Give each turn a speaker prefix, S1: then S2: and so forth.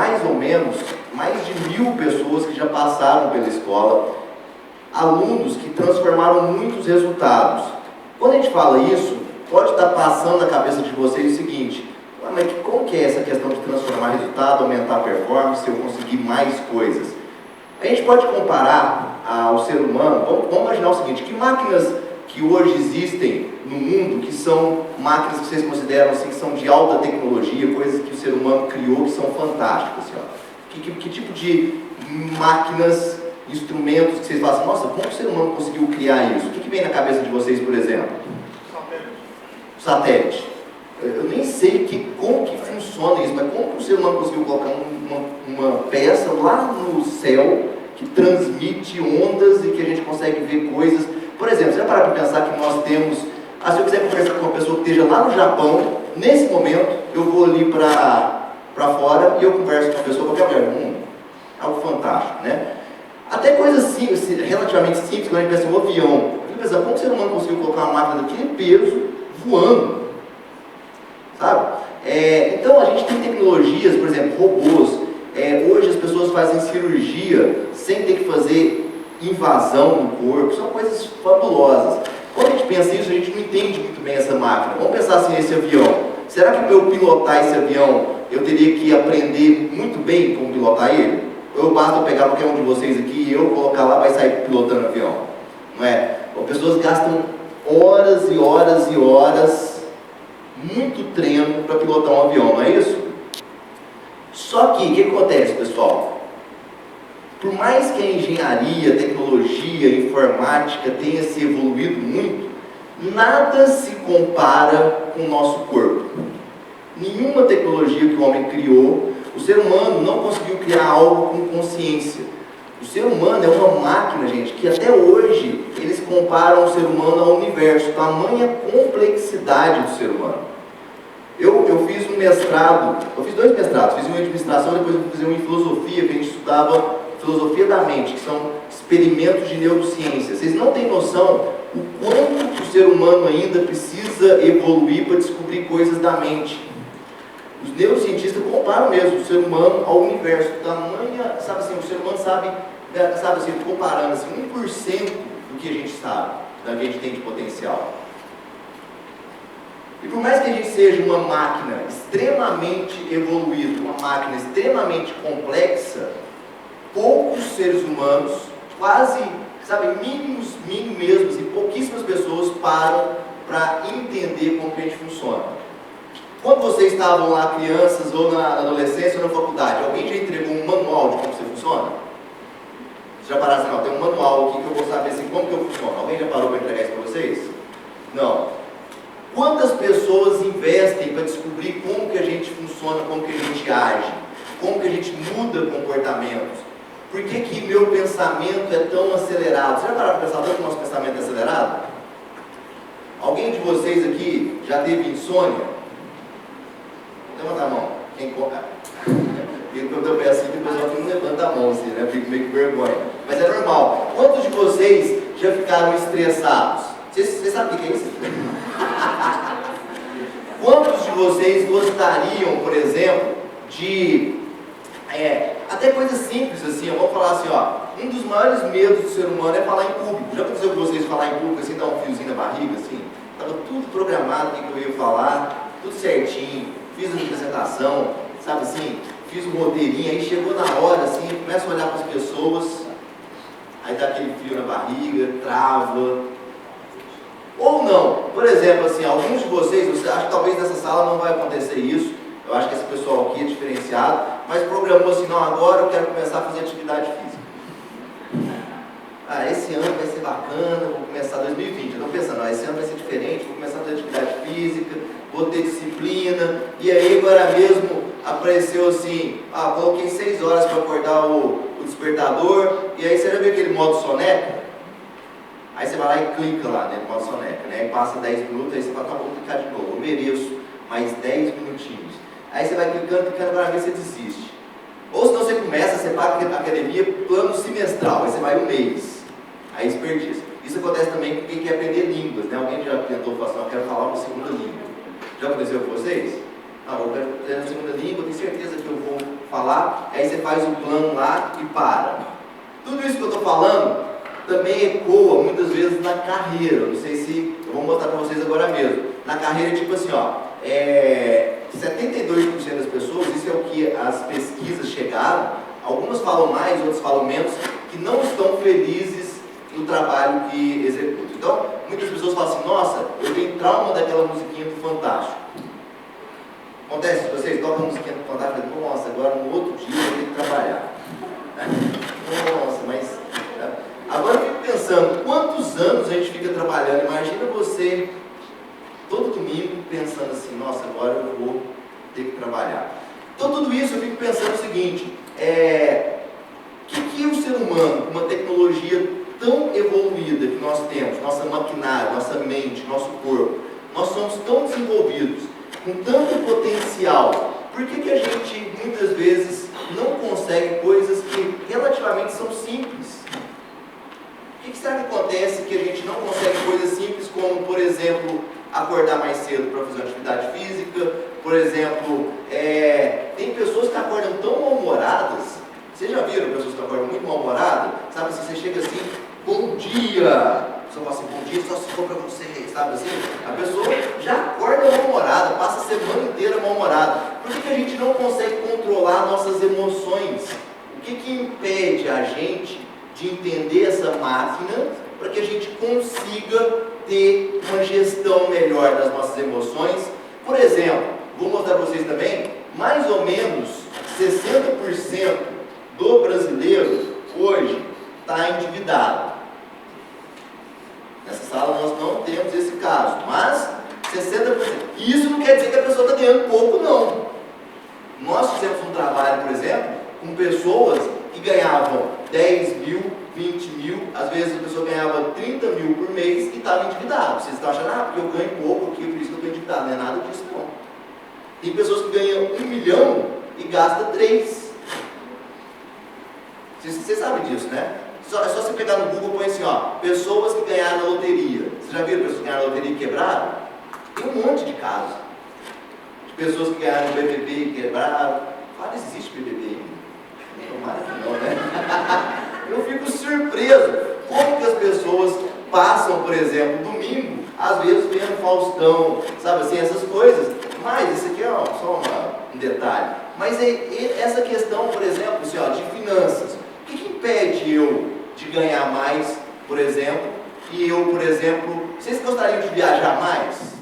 S1: mais ou menos, mais de 1000 pessoas que já passaram pela escola, alunos que transformaram muitos resultados. Quando a gente fala isso, pode estar passando na cabeça de vocês o seguinte: mas como que é essa questão de transformar resultado, aumentar a performance, eu conseguir mais coisas? A gente pode comparar ao ser humano, vamos imaginar o seguinte: que máquinas que hoje existem no mundo, que são máquinas que vocês consideram assim, que são de alta tecnologia, coisas que o ser humano criou que são fantásticas, assim, ó. Que tipo de máquinas, instrumentos que vocês falam assim, nossa, como o ser humano conseguiu criar isso? O que vem na cabeça de vocês, por exemplo? Satélite. Eu nem sei como que funciona isso, mas como que o ser humano conseguiu colocar uma peça lá no céu que transmite ondas e que a gente consegue ver coisas. Por exemplo, você já parou para pensar que nós temos... se eu quiser conversar com uma pessoa que esteja lá no Japão, nesse momento, eu vou ali para fora e eu converso com uma pessoa qualquer lugar do mundo. Algo fantástico, né? Até coisas simples, relativamente simples, quando a gente pensa em um avião. A gente pensa, como o ser humano conseguiu colocar uma máquina daquele peso voando? Sabe? Então a gente tem tecnologias, por exemplo, robôs. Hoje as pessoas fazem cirurgia sem ter que fazer invasão no corpo, são coisas fabulosas. Quando a gente pensa isso, a gente não entende muito bem essa máquina. Vamos pensar assim nesse avião. Será que para eu pilotar esse avião, eu teria que aprender muito bem como pilotar ele? Ou basta pegar qualquer um de vocês aqui e eu colocar lá, vai sair pilotando o avião? Não é? As pessoas gastam horas e horas e horas, muito treino para pilotar um avião, não é isso? Só que, o que acontece, pessoal? Por mais que a engenharia, a tecnologia, a informática tenha se evoluído muito, nada se compara com o nosso corpo. Nenhuma tecnologia que o homem criou, o ser humano não conseguiu criar algo com consciência. O ser humano é uma máquina, gente, que até hoje eles comparam o ser humano ao universo, tamanha complexidade do ser humano. Eu fiz um mestrado, eu fiz 2 mestrados, fiz um em administração, depois eu fiz um em filosofia, que a gente estudava filosofia da mente, que são experimentos de neurociência. Vocês não têm noção o quanto o ser humano ainda precisa evoluir para descobrir coisas da mente. Os neurocientistas comparam mesmo o ser humano ao universo, tamanha, sabe assim, o ser humano sabe assim, comparando assim, 1% do que a gente sabe, do que a gente tem de potencial. E por mais que a gente seja uma máquina extremamente evoluída, uma máquina extremamente complexa, poucos seres humanos, quase, mínimos mesmo, assim, pouquíssimas pessoas param para entender como que a gente funciona. Quando vocês estavam lá crianças, ou na adolescência, ou na faculdade, alguém já entregou um manual de como você funciona? Você já pararam assim, não, tem um manual aqui que eu vou saber assim, como que eu funciono. Alguém já parou para entregar isso para vocês? Não. Quantas pessoas investem para descobrir como que a gente funciona, como que a gente age, como que a gente muda comportamentos? Por que meu pensamento é tão acelerado? Você já parou para pensar tanto que o nosso pensamento é acelerado? Alguém de vocês aqui já teve insônia? Levanta a mão. Quem conta? E quando eu peço assim, o pessoal que não levanta a mão, assim, né? Fico meio que vergonha. Mas é normal. Quantos de vocês já ficaram estressados? Vocês sabem o que é isso? Quantos de vocês gostariam, por exemplo, de... até coisas simples assim, vamos falar assim, ó, um dos maiores medos do ser humano é falar em público. Já aconteceu com vocês falar em público assim, dar um fiozinho na barriga, assim? Estava tudo programado, o que eu ia falar, tudo certinho, fiz a apresentação, sabe assim, fiz um roteirinho, aí chegou na hora, assim, começa a olhar para as pessoas, aí dá aquele frio na barriga, trava. Ou não, por exemplo, assim, alguns de vocês, você acha que talvez nessa sala não vai acontecer isso, eu acho que esse pessoal aqui é diferenciado, mas programou assim, não, agora eu quero começar a fazer atividade física. Esse ano vai ser bacana, vou começar 2020, eu estou pensando, esse ano vai ser diferente, vou começar a fazer atividade física, vou ter disciplina, e aí agora mesmo apareceu assim, coloquei 6 horas para acordar o despertador, e aí você já viu aquele modo soneca? Aí você vai lá e clica lá, né, no modo soneca, né, e passa 10 minutos, aí você fala, vou clicar de novo, eu mereço mais 10 minutinhos. Aí você vai clicando, para ver se você desiste. Ou senão você começa, você paga a academia, plano semestral, aí você vai um mês, aí desperdiça. Isso acontece também com quem quer aprender línguas, né? Alguém já tentou falar assim, eu quero falar uma segunda língua. Já aconteceu com vocês? Eu quero aprender uma segunda língua, tenho certeza que eu vou falar, aí você faz um plano lá e para. Tudo isso que eu estou falando também ecoa muitas vezes na carreira. Não sei se eu vou mostrar para vocês agora mesmo. Na carreira, tipo assim, 72% das pessoas, isso é o que as pesquisas chegaram, algumas falam mais, outras falam menos, que não estão felizes no trabalho que executam. Então, muitas pessoas falam assim: nossa, eu tenho trauma daquela musiquinha do Fantástico. Acontece com vocês? Tocam a musiquinha do Fantástico e nossa, agora no outro dia eu tenho que trabalhar. Nossa, mas... Agora eu fico pensando, quantos anos a gente fica trabalhando? Imagina você, todo domingo, pensando assim: nossa, agora eu vou ter que trabalhar. Então, tudo isso eu fico pensando o seguinte: que o ser humano, com uma tecnologia tão evoluída que nós temos, nossa maquinária, nossa mente, nosso corpo, nós somos tão desenvolvidos, com tanto potencial, por que a gente muitas vezes não consegue coisas que relativamente são simples? O que será que acontece que a gente não consegue coisas simples como, por exemplo, acordar mais cedo para fazer uma atividade física? Por exemplo, tem pessoas que acordam tão mal-humoradas. Vocês já viram pessoas que acordam muito mal-humoradas? Sabe assim, você chega assim: bom dia! A pessoa fala assim: bom dia, só se for para você, sabe assim? A pessoa já acorda mal-humorada, passa a semana inteira mal-humorada. Por que a gente não consegue controlar nossas emoções? O que impede a gente de entender essa máquina para que a gente consiga ter uma gestão melhor das nossas emoções? Por exemplo, vou mostrar para vocês também, mais ou menos 60% do brasileiro hoje está endividado. Nessa sala nós não temos esse caso, mas 60%. E isso não quer dizer que a pessoa está ganhando pouco, não. Nós fizemos um trabalho, por exemplo, com pessoas que ganhavam 10 mil, 20 mil, às vezes a pessoa ganhava 30 mil por mês e estava endividado. Vocês estão achando: porque eu ganho pouco aqui, por isso que eu estou endividado. Não é nada disso, não. Tem pessoas que ganham 1 milhão e gastam 3. Vocês sabem disso, né? É só você pegar no Google e põe assim: pessoas que ganharam na loteria. Vocês já viram pessoas que ganharam na loteria e quebraram? Tem um monte de casos. De pessoas que ganharam no BBB e quebraram. Fala, existe BBB ainda? Tomara que não, né? Eu fico surpreso como que as pessoas passam, por exemplo, domingo, às vezes vendo Faustão, sabe assim, essas coisas. Mas isso aqui é só um detalhe. Mas essa questão, por exemplo, assim, de finanças, o que impede eu de ganhar mais, por exemplo, e eu, por exemplo, vocês gostariam de viajar mais?